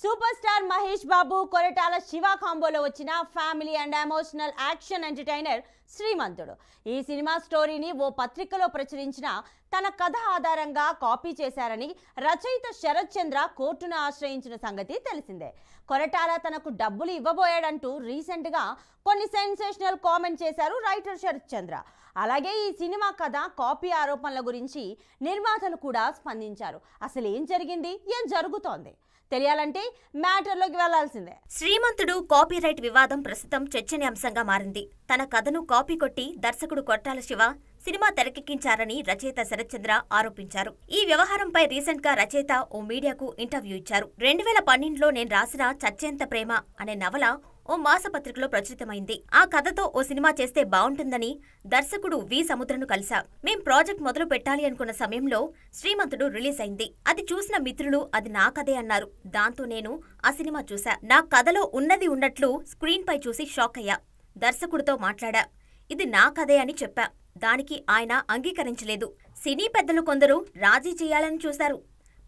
Super star Mahesh Babu Koratala Siva కాంబోలో వచ్చిన family and emotional action entertainer Srimanthudu. ఈ సినిమా స్టోరీని ఓ పత్రికలో ప్రచురించిన తన కథ ఆధారంగా కాపీ చేశారని రచయిత శరత్ చంద్ర కోర్టును ఆశ్రయించిన సంగతి తెలిసిందే. కొరటాల తనకు డబ్బులు ఇవ్వబోయాడంటూ రీసెంట్గా కొన్ని సెన్సేషనల్ కామెంట్ చేశారు రైటర్ శరత్ చంద్ర. అలాగే ఈ సినిమా కథ కాపీ ఆరోపణల గురించి నిర్మాతలు కూడా స్పందించారు. అసలు ఏం జరిగింది, ఏం జరుగుతోంది తెలియాలంటే మ్యాటర్లోకి వెళ్లాల్సిందే. శ్రీమంతుడు కాపీరైట్ వివాదం ప్రస్తుతం చర్చనీయాంశంగా మారింది. తన కథను కాపీ కొట్టి దర్శకుడు కొరటాల శివ సినిమా తెరకెక్కించారని రచయిత శరత్ చంద్ర ఆరోపించారు. ఈ వ్యవహారంపై రీసెంట్ గా రచయిత ఓ మీడియాకు ఇంటర్వ్యూ ఇచ్చారు. 2012లో నేను రాసిన చచ్చేంత ప్రేమ అనే నవల ఓ మాసపత్రికలో ప్రచురితమైంది. ఆ కథతో ఓ సినిమా చేస్తే బావుంటుందని దర్శకుడు వి సముద్రను కలిసా. మేం ప్రాజెక్ట్ మొదలు పెట్టాలి అనుకున్న సమయంలో శ్రీమంతుడు రిలీజ్ అయింది. అది చూసిన మిత్రులు అది నా కథే అన్నారు. దాంతో నేను ఆ సినిమా చూసా. నా కథలో ఉన్నది ఉన్నట్లు స్క్రీన్ పై చూసి షాక్ అయ్యా. దర్శకుడితో మాట్లాడా. ఇది నా కథే అని చెప్పా. దానికి ఆయన అంగీకరించలేదు. సినీ పెద్దలు కొందరు రాజీ చేయాలని చూశారు.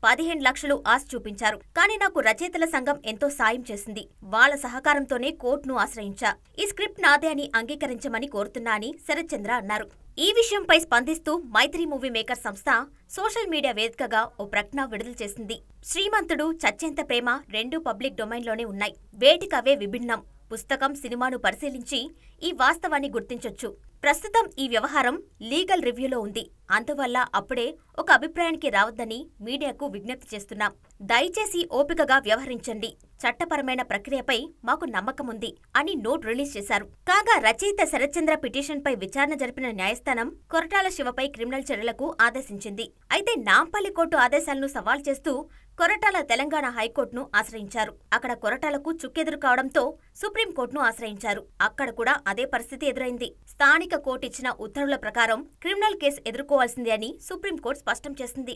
15 లక్షలు ఆశ చూపించారు. కానీ నాకు రచయితల సంఘం ఎంతో సాయం చేసింది. వాళ్ల సహకారంతోనే కోర్టును ఆశ్రయించా. ఈ స్క్రిప్ట్ నాదే అని అంగీకరించమని కోరుతున్నా అని శరత్ చంద్ర అన్నారు. ఈ విషయంపై స్పందిస్తూ మైత్రి మూవీ మేకర్ సంస్థ సోషల్ మీడియా వేదికగా ఓ ప్రకటన విడుదల చేసింది. శ్రీమంతుడు, చచ్చేంత ప్రేమ రెండూ పబ్లిక్ డొమైన్లోనే ఉన్నాయి. వేటికవే విభిన్నం. పుస్తకం, సినిమాను పరిశీలించి ఈ వాస్తవాన్ని గుర్తించొచ్చు. ప్రస్తుతం ఈ వ్యవహారం లీగల్ రివ్యూలో ఉంది. అందువల్ల అప్పుడే ఒక అభిప్రాయానికి రావద్దని మీడియాకు విజ్ఞప్తి చేస్తున్నాం. దయచేసి ఓపికగా వ్యవహరించండి. చట్టపరమైన ప్రక్రియపై మాకు నమ్మకముంది అని నోట్ రిలీజ్ చేశారు. కాగా రచయిత శరత్ చంద్ర పిటిషన్పై విచారణ జరిపిన న్యాయస్థానం కొరటాల శివపై క్రిమినల్ చర్యలకు ఆదేశించింది. అయితే నాంపల్లి కోర్టు ఆదేశాలను సవాల్ చేస్తూ కొరటాల తెలంగాణ హైకోర్టును ఆశ్రయించారు. అక్కడ కొరటాలకు చుక్కెదురు కావడంతో సుప్రీంకోర్టును ఆశ్రయించారు. అక్కడ కూడా అదే పరిస్థితి ఎదురైంది. స్థానిక కోర్టు ఇచ్చిన ఉత్తర్వుల ప్రకారం క్రిమినల్ కేసు ఎదుర్కోవాల్సిందే అని సుప్రీంకోర్టు స్పష్టం చేసింది.